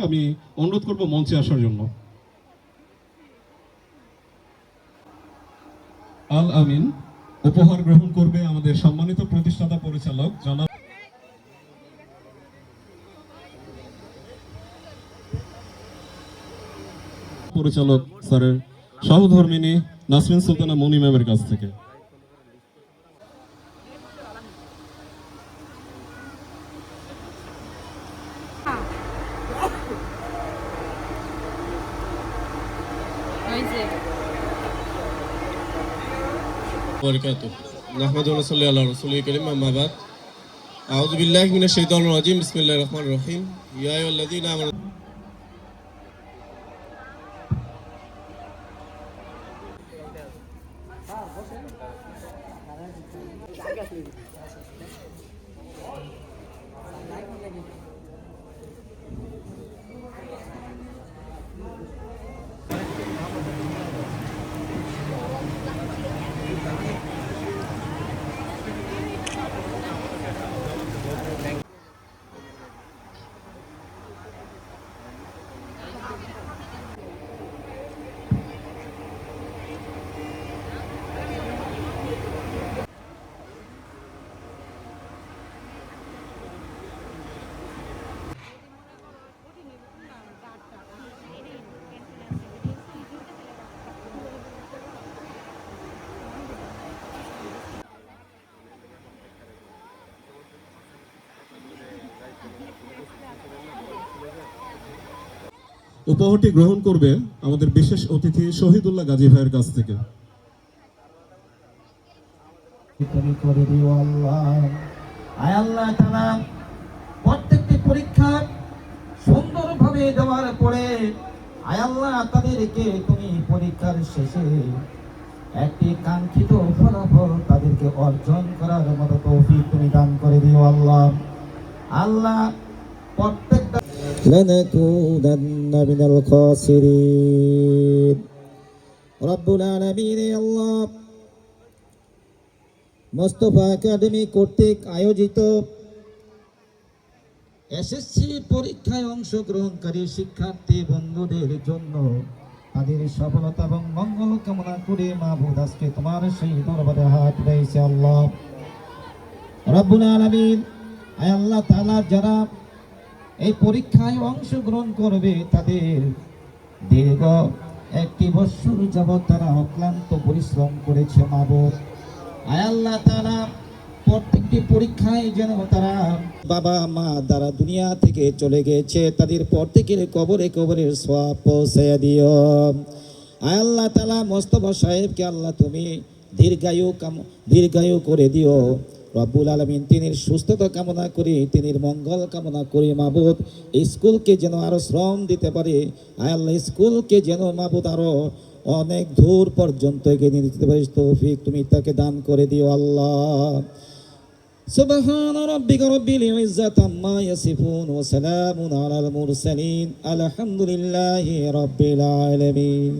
আমি অনুরোধ করব মঞ্চে আসার জন্য। আল আমিন উপহার গ্রহণ করবে আমাদের সম্মানিত প্রতিষ্ঠাতা পরিচালক জনাব পরিচালক স্যারের সহধর্মিনী নাসরিন সুলতানা মনি ম্যামের কাছ থেকে। আউযু বিল্লাহি মিনাশ শাইতানির রাজিম বিসমিল্লাহির রহমানির রহিম ইয়া আইয়ুহাল্লাযীনা আমানু উপহারটি গ্রহণ করবে আমাদের বিশেষ অতিথি শহীদুল্লাহ গাজী ভাইয়ের কাছ থেকে। প্রত্যেকটি পরীক্ষা সুন্দরভাবে দেওয়ার পরে আয় আল্লাহ তাদেরকে তুমি পরীক্ষার শেষে একটি কাঙ্ক্ষিত ফলাফল তাদেরকে অর্জন করার মতো তৌফিক তুমি দান করে দিও আল্লাহ। আল্লাহ প্রত্যেকটা لنكونن من الخاسرين رب العالمين আল্লাহ মোস্তফা একাডেমি কর্তৃক আয়োজিত এসএসসি পরীক্ষায় অংশগ্রহণকারী শিক্ষার্থী বন্ধুদের জন্য তাদের সফলতা এবং মঙ্গল কামনা করে মাহবুব আজকে তোমার সেই দরবারে হাত রয়েছে আল্লাহ রব্বুল আলামিন। আয় আল্লাহ তাআলা যারা এই পরীক্ষায় অংশগ্রহণ করবে তাদের দীর্ঘ একটি বছর যাবৎ তারা অক্লান্ত পরিশ্রম করেছে মাহবুব। আয় আল্লাহ তাআলা প্রত্যেকটি পরীক্ষায় যেন তারা বাবা মা দ্বারা দুনিয়া থেকে চলে গেছে তাদের প্রত্যেকের কবরে কবরের সওয়াব পৌঁছে দিও। আয় আল্লাহ তাআলা মোস্তফা সাহেবকে আল্লাহ তুমি দীর্ঘায়ু করে দিও রব্বুল আলামিন। তিনি সুস্থতা কামনা করি, তিনি মঙ্গল কামনা করি মাবুদ। স্কুলকে যেন আরো শ্রম দিতে পারে আয় আল্লাহ, স্কুলকে যেন মাবুদ আরো অনেক দূর পর্যন্ত এগিয়ে নিয়ে যেতে পারিস তৌফিক তুমি তাকে দান করে দিও আল্লাহ। সুবহান রাব্বিকা রাব্বিল ইজ্জাতি আম্মা ইয়াসিফুন ওয়া সালামুন আলাল মুরসালিন আলহামদুলিল্লাহি রাব্বিল আলামিন।